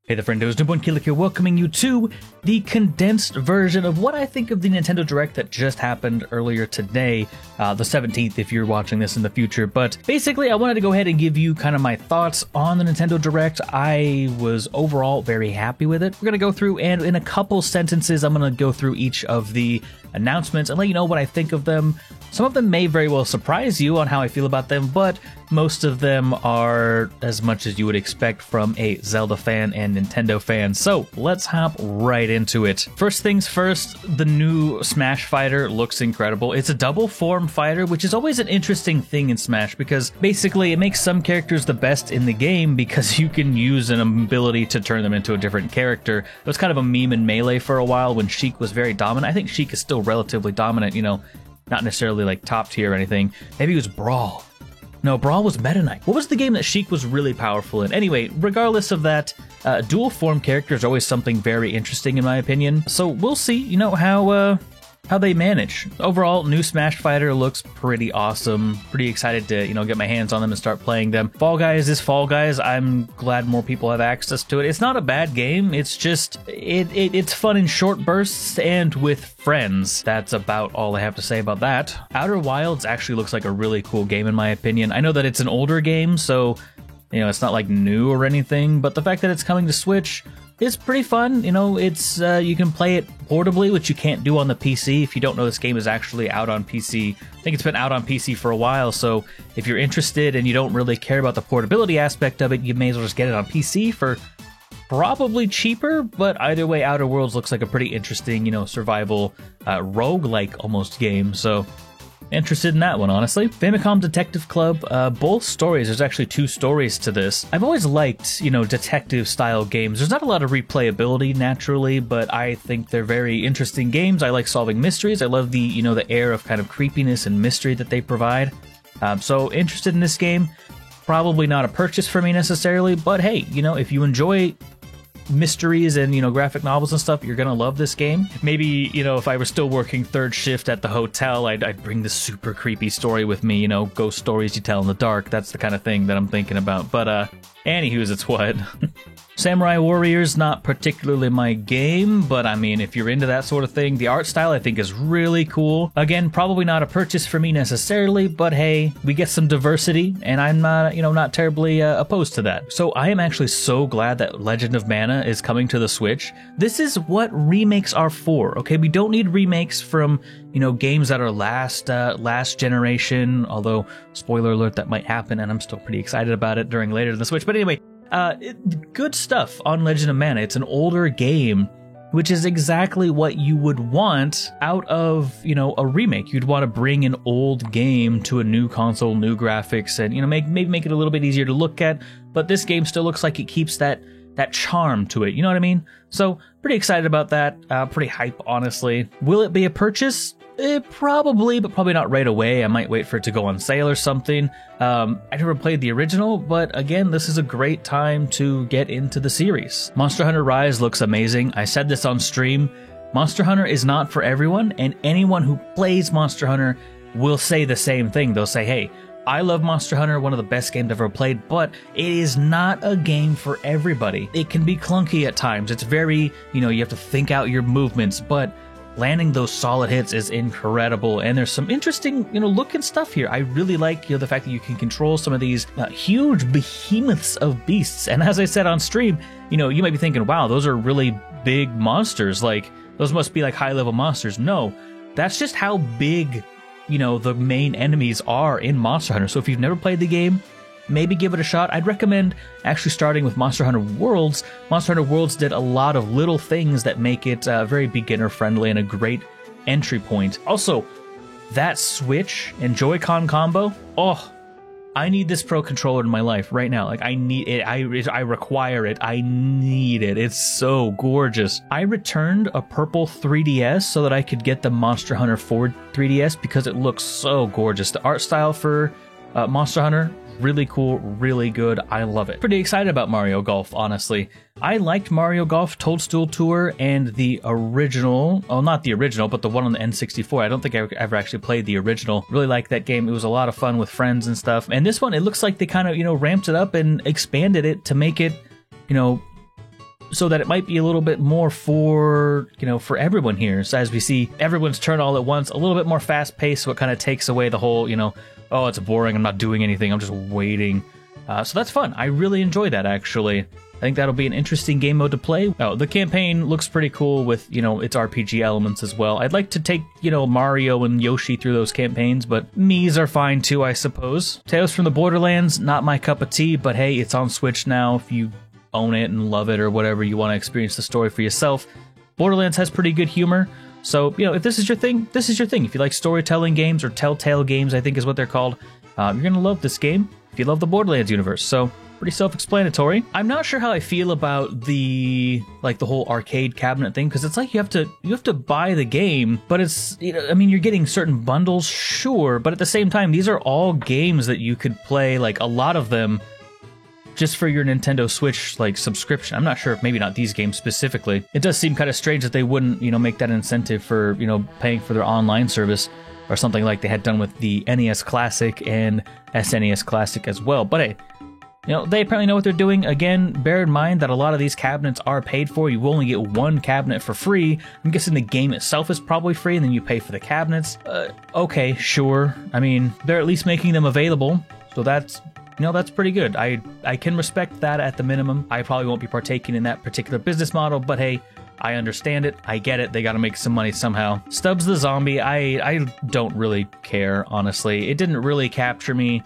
Hey there friendos, NoobOneKiller here, welcoming you to the condensed version of what I think of the Nintendo Direct that just happened earlier today, the 17th if you're watching this in the future. But basically, I wanted to go ahead and give you kind of my thoughts on the Nintendo Direct. I was overall very happy with it. We're going to go through, and in a couple sentences, I'm going to go through each of the announcements and let you know what I think of them. Some of them may very well surprise you on how I feel about them, but most of them are as much as you would expect from a Zelda fan and Nintendo fan. So let's hop right into it. First things first, the new Smash fighter looks incredible. It's a double form fighter, which is always an interesting thing in Smash because basically it makes some characters the best in the game because you can use an ability to turn them into a different character. It was kind of a meme in Melee for a while when Sheik was very dominant. I think Sheik is still relatively dominant, you know, not necessarily like top tier or anything. Maybe it was Brawl. No, Brawl was Meta Knight. What was the game that Sheik was really powerful in? Anyway, regardless of that, dual form characters are always something very interesting in my opinion. So we'll see, you know, how they manage. Overall, new Smash Fighter looks pretty awesome. Pretty excited to, you know, get my hands on them and start playing them. Fall Guys is Fall Guys. I'm glad more people have access to it. It's not a bad game. It's just, it's fun in short bursts and with friends. That's about all I have to say about that. Outer Wilds actually looks like a really cool game in my opinion. I know that it's an older game, so, you know, it's not like new or anything, but the fact that it's coming to Switch, it's pretty fun. You know, it's you can play it portably, which you can't do on the PC. If you don't know, this game is actually out on PC. I think it's been out on PC for a while, so if you're interested and you don't really care about the portability aspect of it, you may as well just get it on PC for probably cheaper, but either way, Outer Worlds looks like a pretty interesting, you know, survival roguelike almost game, so interested in that one, honestly. Famicom Detective Club, both stories. There's actually two stories to this. I've always liked, you know, detective style games. There's not a lot of replayability naturally, but I think they're very interesting games. I like solving mysteries. I love the, you know, the air of kind of creepiness and mystery that they provide. So interested in this game. Probably not a purchase for me necessarily, but hey, you know, if you enjoy mysteries and, you know, graphic novels and stuff, you're gonna love this game. Maybe, you know, if I were still working third shift at the hotel, I'd bring this super creepy story with me, you know, ghost stories you tell in the dark. That's the kind of thing that I'm thinking about. But anywho's, it's what? Samurai Warriors, not particularly my game, but I mean, if you're into that sort of thing, the art style I think is really cool. Again, probably not a purchase for me necessarily, but hey, we get some diversity, and I'm not, you know, not terribly opposed to that. So I am actually so glad that Legend of Mana is coming to the Switch. This is what remakes are for, okay? We don't need remakes from, you know, games that are last generation, although, spoiler alert, that might happen, and I'm still pretty excited about it during later in the Switch. But anyway, good stuff on Legend of Mana. It's an older game, which is exactly what you would want out of, you know, a remake. You'd want to bring an old game to a new console, new graphics, and, you know, maybe make it a little bit easier to look at, but this game still looks like it keeps that charm to it, you know what I mean? So, pretty excited about that, pretty hype, honestly. Will it be a purchase? Probably, but probably not right away. I might wait for it to go on sale or something. I never played the original, but again, this is a great time to get into the series. Monster Hunter Rise looks amazing. I said this on stream. Monster Hunter is not for everyone, and anyone who plays Monster Hunter will say the same thing. They'll say, hey, I love Monster Hunter, one of the best games I've ever played, but it is not a game for everybody. It can be clunky at times. It's very, you know, you have to think out your movements, but landing those solid hits is incredible, and there's some interesting, you know, looking stuff here. I really like, you know, the fact that you can control some of these huge behemoths of beasts, and as I said on stream, you know, you might be thinking, wow, those are really big monsters, like, those must be like high-level monsters. No, that's just how big, you know, the main enemies are in Monster Hunter. So if you've never played the game, maybe give it a shot. I'd recommend actually starting with Monster Hunter Worlds. Monster Hunter Worlds did a lot of little things that make it very beginner friendly and a great entry point. Also, that Switch and Joy-Con combo, oh, I need this Pro Controller in my life right now. Like, I need it. I require it. I need it. It's so gorgeous. I returned a purple 3DS so that I could get the Monster Hunter 4 3DS because it looks so gorgeous. The art style for Monster Hunter, really cool, really good. I love it. Pretty excited about Mario Golf, honestly. I liked Mario Golf Toadstool Tour and the original, oh, not the original, but the one on the N64. I don't think I ever actually played the original. Really liked that game. It was a lot of fun with friends and stuff. And this one, it looks like they kind of, you know, ramped it up and expanded it to make it, you know, so that it might be a little bit more for, for everyone here. So as we see everyone's turn all at once, a little bit more fast paced, so it kind of takes away the whole, oh, it's boring, I'm not doing anything, I'm just waiting. So that's fun. I really enjoy that, actually. I think that'll be an interesting game mode to play. Oh, the campaign looks pretty cool with, its RPG elements as well. I'd like to take, Mario and Yoshi through those campaigns, but Mii's are fine too, I suppose. Tales from the Borderlands, not my cup of tea, but hey, it's on Switch now. If you own it and love it or whatever, you want to experience the story for yourself. Borderlands has pretty good humor. So, if this is your thing, this is your thing. If you like storytelling games, or telltale games, I think is what they're called, you're going to love this game if you love the Borderlands universe. So, pretty self-explanatory. I'm not sure how I feel about the whole arcade cabinet thing, because it's like you have to buy the game, but it's, you're getting certain bundles, sure, but at the same time, these are all games that you could play, like a lot of them, just for your Nintendo Switch, subscription. I'm not sure if maybe not these games specifically. It does seem kind of strange that they wouldn't, make that incentive for, paying for their online service or something like they had done with the NES Classic and SNES Classic as well. But hey, they apparently know what they're doing. Again, bear in mind that a lot of these cabinets are paid for. You will only get one cabinet for free. I'm guessing the game itself is probably free, and then you pay for the cabinets. Okay, sure. They're at least making them available, so that's pretty good. I can respect that at the minimum. I probably won't be partaking in that particular business model, but hey, I understand it. I get it. They got to make some money somehow. Stubbs the Zombie, I don't really care, honestly. It didn't really capture me.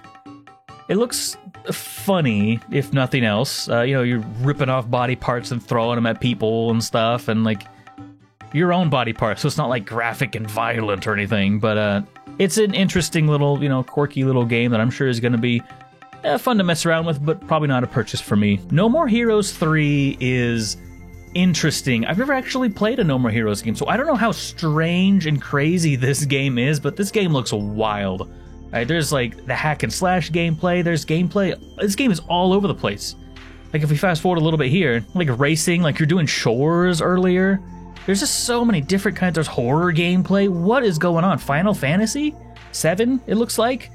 It looks funny, if nothing else. You're ripping off body parts and throwing them at people and stuff, and your own body parts, so it's not graphic and violent or anything, but it's an interesting little, quirky little game that I'm sure is going to be fun to mess around with, but probably not a purchase for me. No More Heroes 3 is interesting. I've never actually played a No More Heroes game, so I don't know how strange and crazy this game is, but this game looks wild. There's the hack and slash gameplay, there's gameplay. This game is all over the place. If we fast forward a little bit here, racing, you're doing chores earlier. There's just so many different kinds. There's horror gameplay. What is going on? Final Fantasy 7, it looks like?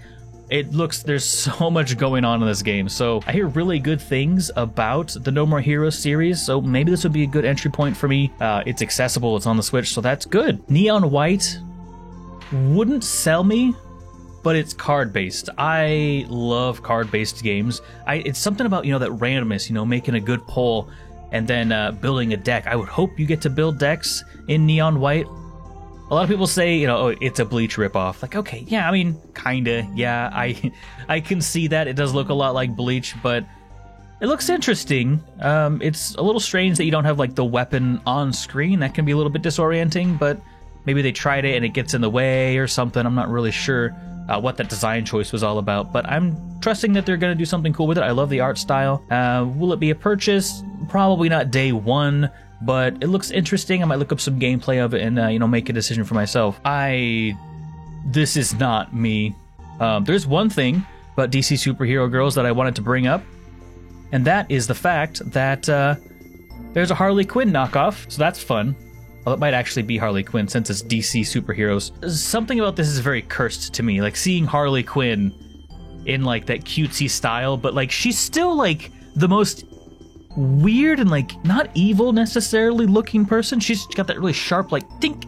There's so much going on in this game. So I hear really good things about the No More Heroes series, so maybe this would be a good entry point for me. It's accessible, it's on the Switch, so that's good. Neon White wouldn't sell me, but it's card-based. I love card-based games. It's something about, that randomness, making a good pull and then building a deck. I would hope you get to build decks in Neon White. A lot of people say, oh, it's a Bleach ripoff. Okay, yeah, kinda, yeah, I can see that. It does look a lot like Bleach, but it looks interesting. It's a little strange that you don't have, the weapon on screen. That can be a little bit disorienting, but maybe they tried it and it gets in the way or something. I'm not really sure what that design choice was all about, but I'm trusting that they're going to do something cool with it. I love the art style. Will it be a purchase? Probably not day one, but it looks interesting. I might look up some gameplay of it and, make a decision for myself. This is not me. There's one thing about DC Superhero Girls that I wanted to bring up, and that is the fact that there's a Harley Quinn knockoff, so that's fun. Well, it might actually be Harley Quinn since it's DC superheroes. Something about this is very cursed to me. Seeing Harley Quinn in that cutesy style, but she's still the most weird and not evil necessarily looking person. She's got that really sharp dink.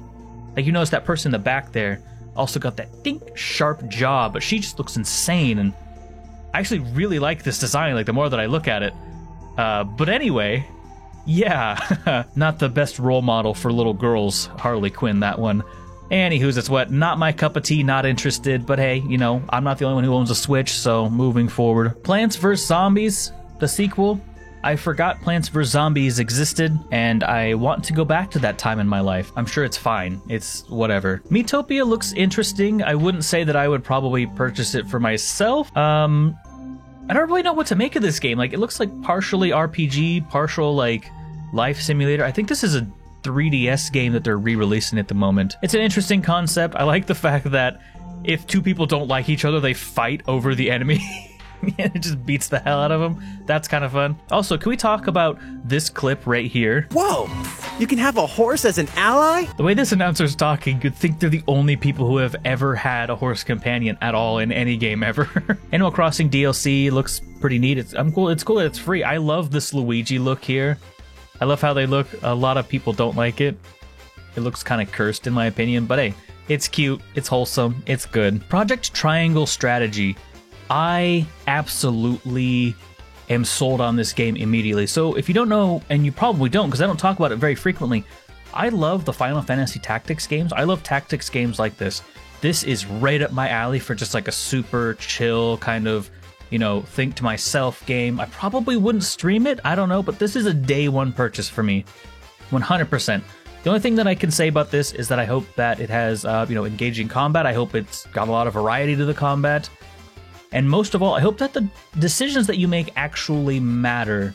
You notice that person in the back there also got that dink sharp jaw, but she just looks insane, and I actually really like this design the more that I look at it. But anyway, yeah, not the best role model for little girls, Harley Quinn, that one. Anywho's, it's what, not my cup of tea, not interested, but hey, I'm not the only one who owns a Switch, so moving forward. Plants vs. Zombies, the sequel. I forgot Plants vs. Zombies existed, and I want to go back to that time in my life. I'm sure it's fine. It's whatever. Miitopia looks interesting. I wouldn't say that I would probably purchase it for myself. I don't really know what to make of this game. It looks partially RPG, partial life simulator. I think this is a 3DS game that they're re-releasing at the moment. It's an interesting concept. I like the fact that if two people don't like each other, they fight over the enemy. And it just beats the hell out of them. That's kind of fun. Also, can we talk about this clip right here? Whoa! You can have a horse as an ally? The way this announcer's talking, you'd think they're the only people who have ever had a horse companion at all in any game ever. Animal Crossing DLC looks pretty neat. It's cool that it's free. I love this Luigi look here. I love how they look. A lot of people don't like it. It looks kind of cursed in my opinion, but hey, it's cute, it's wholesome, it's good. Project Triangle Strategy. I absolutely am sold on this game immediately. So if you don't know, and you probably don't because I don't talk about it very frequently, I love the Final Fantasy Tactics games. I love tactics games like this. This is right up my alley for just like a super chill kind of, you know, think to myself game. I probably wouldn't stream it, I don't know, but this is a day one purchase for me, 100%. The only thing that I can say about this is that I hope that it has, you know, engaging combat. I hope it's got a lot of variety to the combat. And most of all, I hope that the decisions that you make actually matter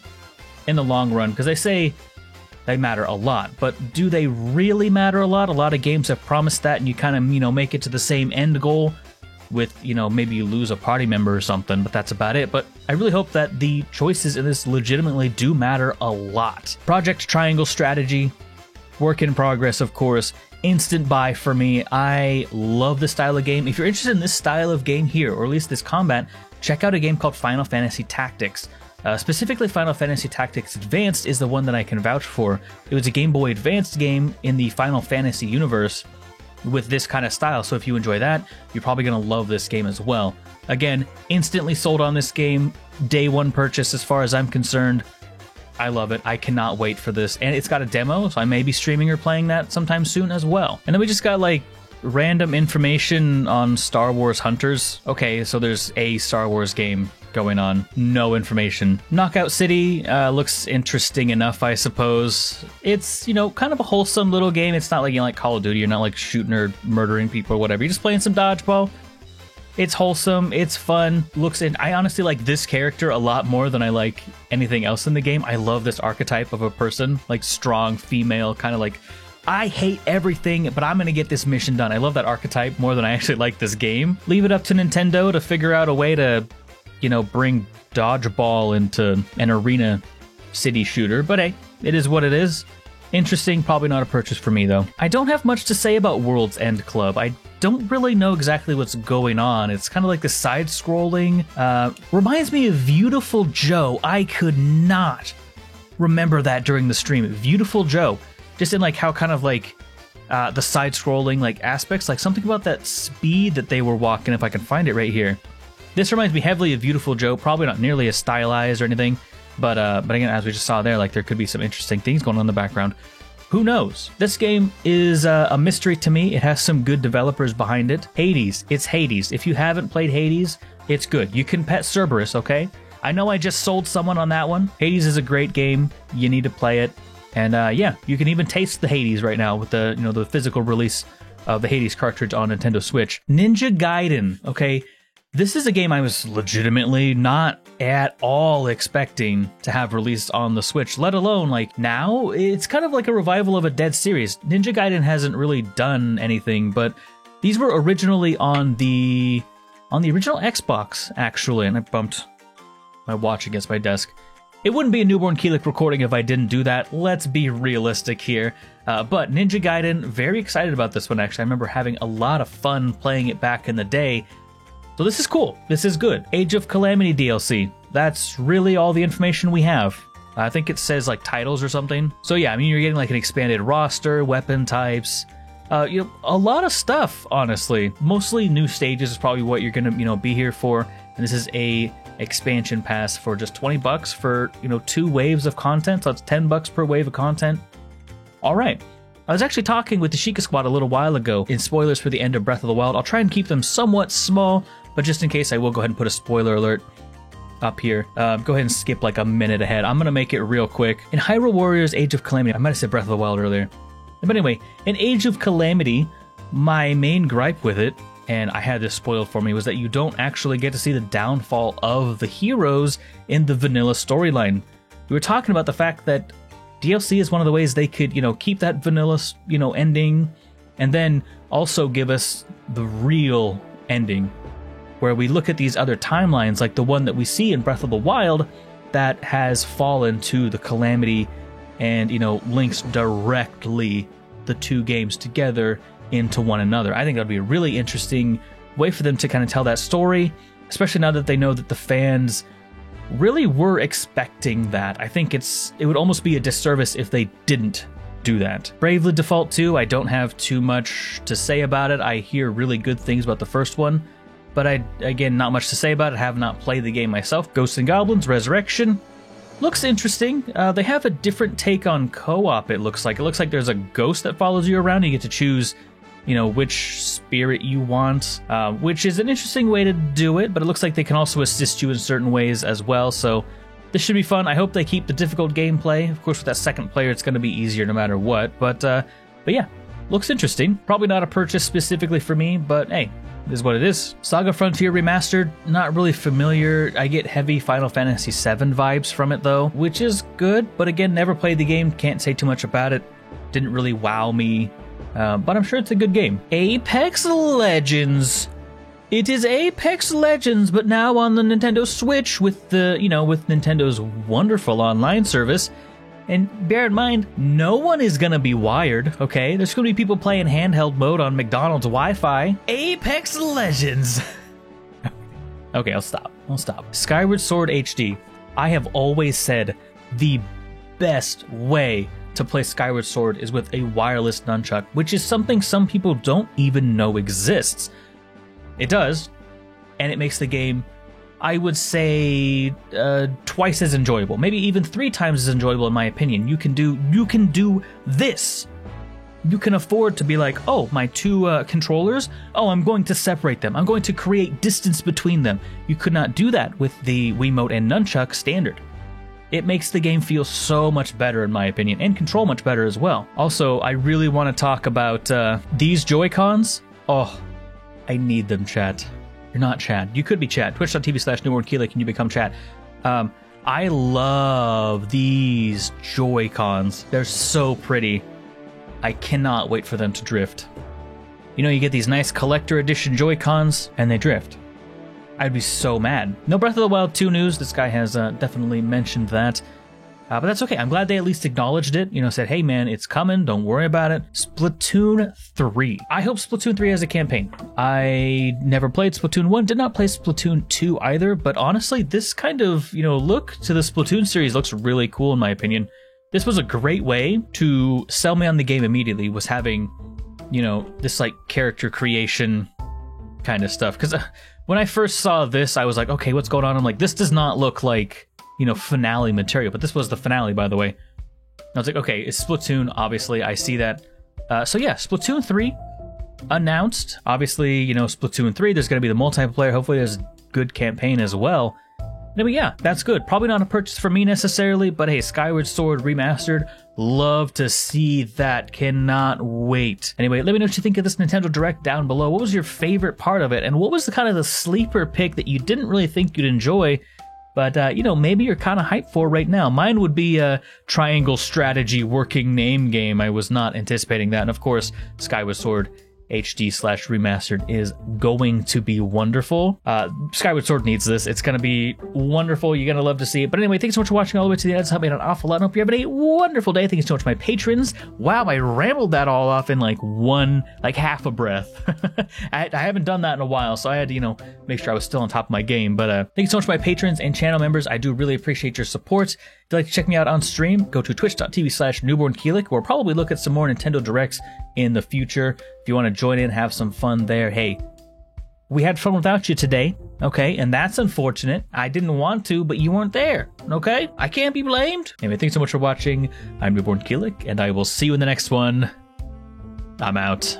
in the long run. Because they say they matter a lot, but do they really matter a lot? A lot of games have promised that, and you kind of, you know, make it to the same end goal with, you know, maybe you lose a party member or something, but that's about it. But I really hope that the choices in this legitimately do matter a lot. Project Triangle Strategy, work in progress, of course. Instant buy for me. I love this style of game. If you're interested in this style of game here, or at least this combat, check out a game called Final Fantasy Tactics. Specifically, Final Fantasy Tactics Advanced is the one that I can vouch for. It was a Game Boy Advanced game in the Final Fantasy universe with this kind of style, so if you enjoy that, you're probably going to love this game as well. Again, instantly sold on this game, day one purchase as far as I'm concerned. I love it. I cannot wait for this. And it's got a demo, so I may be streaming or playing that sometime soon as well. And then we just got like random information on Star Wars Hunters. Okay, so there's a Star Wars game going on. No information. Knockout City looks interesting enough, I suppose. It's, you know, kind of a wholesome little game. It's not like, you know, like Call of Duty. You're not like shooting or murdering people or whatever. You're just playing some dodgeball. It's wholesome, it's fun, I honestly like this character a lot more than I like anything else in the game. I love this archetype of a person, like strong, female, kind of like, I hate everything, but I'm gonna get this mission done. I love that archetype more than I actually like this game. Leave it up to Nintendo to figure out a way to, you know, bring dodgeball into an arena city shooter, but hey, it is what it is. Interesting, probably not a purchase for me though. I don't have much to say about World's End Club. I don't really know exactly what's going on. It's kind of like the side-scrolling. Reminds me of Beautiful Joe. I could not remember that during the stream. Beautiful Joe. Just in like how kind of like the side-scrolling like aspects, like something about that speed that they were walking, if I can find it right here. This reminds me heavily of Beautiful Joe, probably not nearly as stylized or anything, but again, as we just saw there, like there could be some interesting things going on in the background. Who knows? This game is a mystery to me. It has some good developers behind it. Hades. It's Hades. If you haven't played Hades, it's good. You can pet Cerberus, okay? I know I just sold someone on that one. Hades is a great game. You need to play it. And yeah, you can even taste the Hades right now with the, you know, the physical release of the Hades cartridge on Nintendo Switch. Ninja Gaiden, okay? This is a game I was legitimately not at all expecting to have released on the Switch, let alone like now. It's kind of like a revival of a dead series. Ninja Gaiden hasn't really done anything, but these were originally on the original Xbox, actually, and I bumped my watch against my desk. It wouldn't be a Newborn Keelik recording if I didn't do that. Let's be realistic here. But Ninja Gaiden, very excited about this one, actually. I remember having a lot of fun playing it back in the day. So this is cool. This is good. Age of Calamity DLC. That's really all the information we have. I think it says like titles or something. So yeah, I mean, you're getting like an expanded roster, weapon types, you know, a lot of stuff, honestly. Mostly new stages is probably what you're gonna, you know, be here for. And this is a expansion pass for just $20 for, you know, 2 waves of content. So that's $10 per wave of content. All right. I was actually talking with the Sheikah Squad a little while ago in spoilers for the end of Breath of the Wild. I'll try and keep them somewhat small, but just in case, I will go ahead and put a spoiler alert up here. Go ahead and skip like a minute ahead. I'm going to make it real quick. In Hyrule Warriors Age of Calamity, I might have said Breath of the Wild earlier. But anyway, in Age of Calamity, my main gripe with it, and I had this spoiled for me, was that you don't actually get to see the downfall of the heroes in the vanilla storyline. We were talking about the fact that DLC is one of the ways they could, you know, keep that vanilla, you know, ending, and then also give us the real ending, where we look at these other timelines, like the one that we see in Breath of the Wild, that has fallen to the Calamity and, you know, links directly the 2 games together into one another. I think that would be a really interesting way for them to kind of tell that story, especially now that they know that the fans really were expecting that. I think it would almost be a disservice if they didn't do that. Bravely Default 2, I don't have too much to say about it. I hear really good things about the first one, but again, not much to say about it. I have not played the game myself. Ghosts and Goblins Resurrection looks interesting. They have a different take on co-op, it looks like. It looks like there's a ghost that follows you around. You get to choose, which spirit you want, which is an interesting way to do it, but it looks like they can also assist you in certain ways as well, so this should be fun. I hope they keep the difficult gameplay. Of course, with that second player, it's going to be easier no matter what. But yeah, looks interesting. Probably not a purchase specifically for me, but hey, it is what it is. Saga Frontier Remastered, not really familiar. I get heavy Final Fantasy VII vibes from it, though, which is good. But again, never played the game. Can't say too much about it. Didn't really wow me. But I'm sure it's a good game. Apex Legends. It is Apex Legends, but now on the Nintendo Switch with with Nintendo's wonderful online service. And bear in mind, no one is gonna be wired, okay? There's gonna be people playing handheld mode on McDonald's Wi-Fi. Apex Legends! Okay, I'll stop. Skyward Sword HD. I have always said the best way to play Skyward Sword is with a wireless nunchuck, which is something some people don't even know exists. It does, and it makes the game, I would say, twice as enjoyable. Maybe even 3 times as enjoyable, in my opinion. You can do this. You can afford to be like, oh, my 2 controllers, oh, I'm going to separate them. I'm going to create distance between them. You could not do that with the Wiimote and Nunchuck standard. It makes the game feel so much better, in my opinion, and control much better as well. Also, I really want to talk about these Joy-Cons. Oh, I need them, chat. You're not chat. You could be chat. Twitch.tv/newbornkeely, can you become chat? I love these Joy-Cons. They're so pretty. I cannot wait for them to drift. You get these nice collector edition Joy-Cons, and they drift. I'd be so mad. No Breath of the Wild 2 news. This guy has definitely mentioned that. But that's okay. I'm glad they at least acknowledged it. Said, hey man, it's coming. Don't worry about it. Splatoon 3. I hope Splatoon 3 has a campaign. I never played Splatoon 1. Did not play Splatoon 2 either. But honestly, this kind of, look to the Splatoon series looks really cool in my opinion. This was a great way to sell me on the game immediately, was having, this like character creation kind of stuff. Because when I first saw this, I was like, okay, what's going on? I'm like, this does not look like finale material, but this was the finale, by the way. I was like, okay, it's Splatoon, obviously, I see that. So yeah, Splatoon 3 announced. Obviously, Splatoon 3, there's going to be the multiplayer. Hopefully there's a good campaign as well. Anyway, yeah, that's good. Probably not a purchase for me necessarily, but hey, Skyward Sword Remastered, love to see that. Cannot wait. Anyway, let me know what you think of this Nintendo Direct down below. What was your favorite part of it? And what was the kind of the sleeper pick that you didn't really think you'd enjoy, but, maybe you're kind of hyped for right now? Mine would be a Triangle Strategy working name game. I was not anticipating that. And of course, Skyward Sword HD/remastered is going to be wonderful. Skyward Sword needs this. It's going to be wonderful. You're going to love to see it. But anyway, thanks so much for watching all the way to the end. It's helped me out an awful lot. I hope you're having a wonderful day. Thank you so much to my patrons. Wow, I rambled that all off in half a breath. I haven't done that in a while, so I had to, make sure I was still on top of my game. But thank you so much to my patrons and channel members. I do really appreciate your support. If you'd like to check me out on stream, go to twitch.tv/newbornkeely. We'll probably look at some more Nintendo Directs in the future. If you want to join in, have some fun there, hey, we had fun without you today, okay? And that's unfortunate. I didn't want to, but you weren't there, okay? I can't be blamed. Anyway, thanks so much for watching. I'm Newborn Keelik, and I will see you in the next one. I'm out.